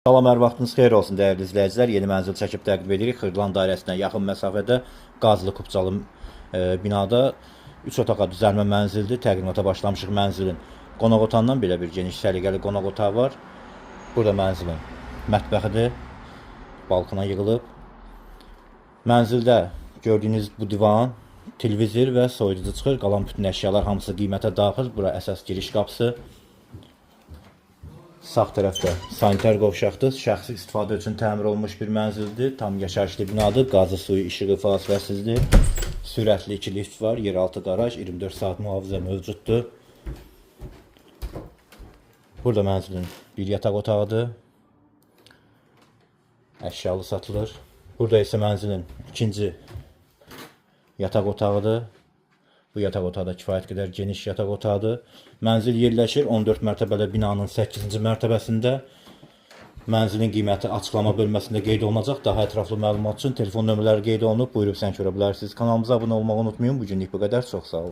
Salam, hər vaxtınız xeyir olsun dəyərli izləyicilər. Yeni mənzil çəkib təqdim edirik. Xırdalan dairəsinə yaxın məsafədə Qazlı Kupçalı binada 3 otağa düzəlmə mənzildir. Təqdimata başlamışıq mənzilin. Qonaq otağından belə bir geniş səliqəli qonaq otağı var. Burada mənzilin mətbəxidir. Balkona yığılıb. Mənzildə gördüyünüz bu divan, televizor və soyuducu çıxır. Qalan bütün əşyalar hamısı qiymətə daxil. Bura əsas giriş qapısı. Sağ tərəfdə sanitar qovşaqdır. Şəxsi istifadə üçün təmir olunmuş bir mənzildir. Tam yaşayışlı binadır. Qazı, suyu, işığı fasiləsizdir. Sürətli 2 lift var. Yeraltı qaraj, 24 saat mühafizə mövcuddur. Burada mənzilin bir yataq otağıdır. Əşyalı satılır. Burada isə mənzilin ikinci yataq otağıdır. Bu yataq otağı da kifayət qədər geniş yataq otağıdır. Mənzil yerləşir 14 mərtəbəli binanın 8-ci mərtəbəsində. Mənzilin qiyməti açıqlama bölməsində qeyd olunacaq. Daha ətraflı məlumat üçün telefon nömrələri qeyd olunub. Buyurub zəng görə bilərsiniz. Kanalımıza abunə olmağı unutmayın. Bugünlük bu qədər. Çox sağ olun.